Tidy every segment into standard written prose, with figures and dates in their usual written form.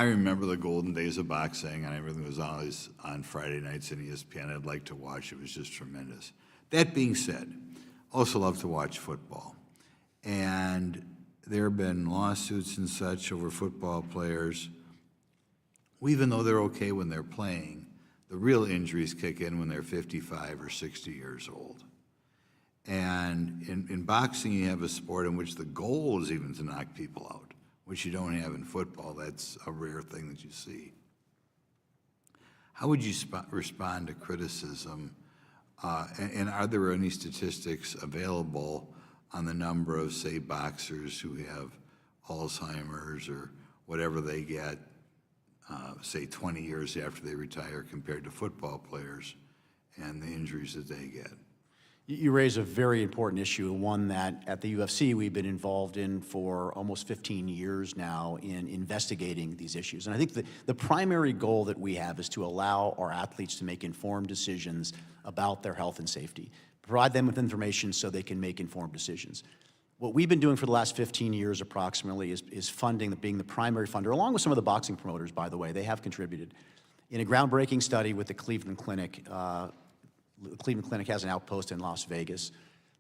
I remember the golden days of boxing, and everything was always on Friday nights on ESPN. I'd like to watch. It was just tremendous. That being said, also love to watch football. And there have been lawsuits and such over football players. Even though they're okay when they're playing, the real injuries kick in when they're 55 or 60 years old. And in boxing, you have a sport in which the goal is even to knock people out, which you don't have in football. That's a rare thing that you see. How would you respond to criticism? And are there any statistics available on the number of, say, boxers who have Alzheimer's or whatever they get, say, 20 years after they retire compared to football players and the injuries that they get? You raise a very important issue, one that at the UFC we've been involved in for almost 15 years now in investigating these issues. And I think the primary goal that we have is to allow our athletes to make informed decisions about their health and safety, provide them with information so they can make informed decisions. What we've been doing for the last 15 years approximately is funding, being the primary funder, along with some of the boxing promoters, by the way. They have contributed in a groundbreaking study with the Cleveland Clinic. The Cleveland Clinic has an outpost in Las Vegas.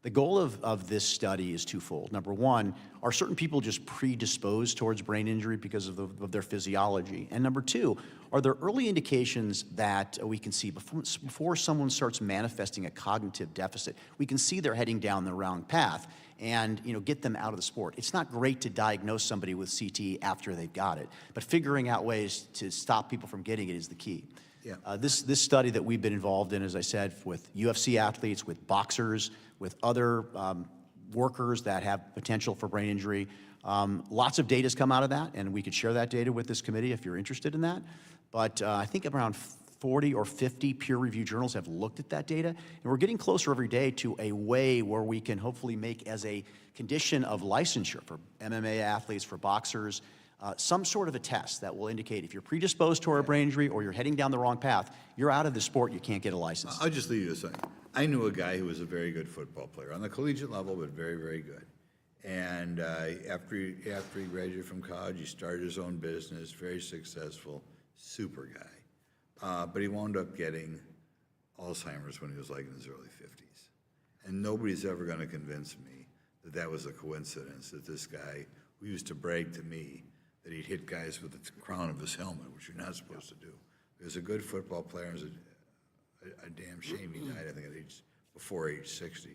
The goal of this study is twofold. Number one, are certain people just predisposed towards brain injury because of their physiology? And number two, are there early indications that we can see before someone starts manifesting a cognitive deficit? We can see they're heading down the wrong path and get them out of the sport. It's not great to diagnose somebody with CTE after they've got it, but figuring out ways to stop people from getting it is the key. Yeah. This study that we've been involved in, as I said, with UFC athletes, with boxers, with other workers that have potential for brain injury, lots of data has come out of that, and we could share that data with this committee if you're interested in that. But I think around 40 or 50 peer-reviewed journals have looked at that data, and we're getting closer every day to a way where we can hopefully make as a condition of licensure for MMA athletes, for boxers, some sort of a test that will indicate if you're predisposed toward a brain injury or you're heading down the wrong path, you're out of the sport, you can't get a license. I'll just leave you a second. I knew a guy who was a very good football player, on the collegiate level, but very, very good. And after he graduated from college, he started his own business, very successful, super guy. But he wound up getting Alzheimer's when he was like in his early 50s. And nobody's ever going to convince me that that was a coincidence, that this guy who used to brag to me that he'd hit guys with the crown of his helmet, which you're not supposed to do. He was a good football player. It was a damn shame he died, I think, before age 60.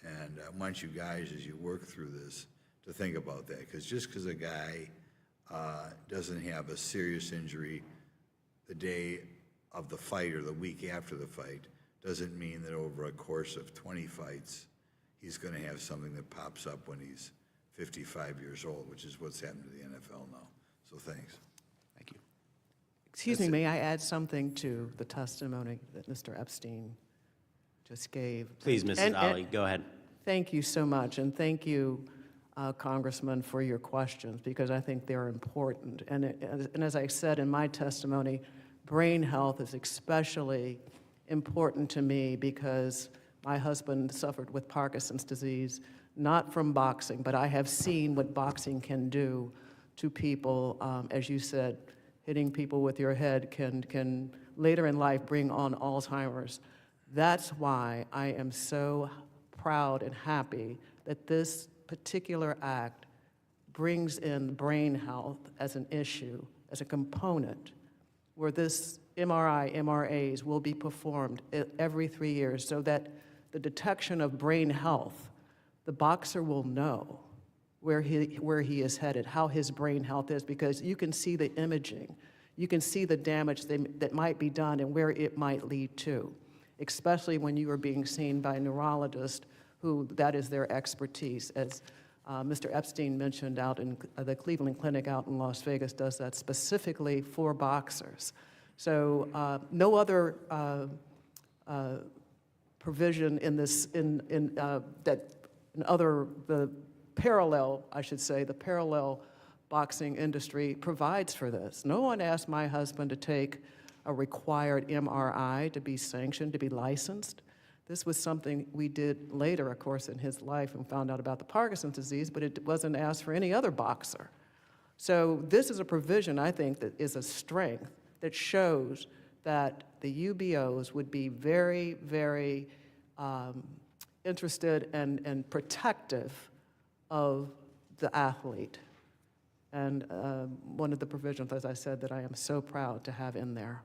And I want you guys, as you work through this, to think about that. Because just because a guy doesn't have a serious injury the day of the fight or the week after the fight doesn't mean that over a course of 20 fights, he's going to have something that pops up when he's 55 years old, which is what's happened to the NFL now. So thanks. Thank you. Excuse me, may I add something to the testimony that Mr. Epstein just gave? Please, Mrs. Ali, go ahead. Thank you so much, and thank you, Congressman, for your questions, because I think they're important. And as I said in my testimony, brain health is especially important to me because my husband suffered with Parkinson's disease, not from boxing, but I have seen what boxing can do to people. As you said, hitting people with your head can later in life bring on Alzheimer's. That's why I am so proud and happy that this particular act brings in brain health as an issue, as a component, where this MRAs will be performed every 3 years so that the detection of brain health, the boxer will know where he is headed, how his brain health is, because you can see the imaging. You can see the damage that might be done and where it might lead to, especially when you are being seen by a neurologist who that is their expertise. As Mr. Epstein mentioned, out in the Cleveland Clinic out in Las Vegas does that specifically for boxers. So no other provision in this, the parallel, I should say, the parallel boxing industry provides for this. No one asked my husband to take a required MRI to be sanctioned, to be licensed. This was something we did later, of course, in his life and found out about the Parkinson's disease, but it wasn't asked for any other boxer. So this is a provision, I think, that is a strength that shows that the UBOs would be very, very interested and protective of the athlete. And one of the provisions, as I said, that I am so proud to have in there.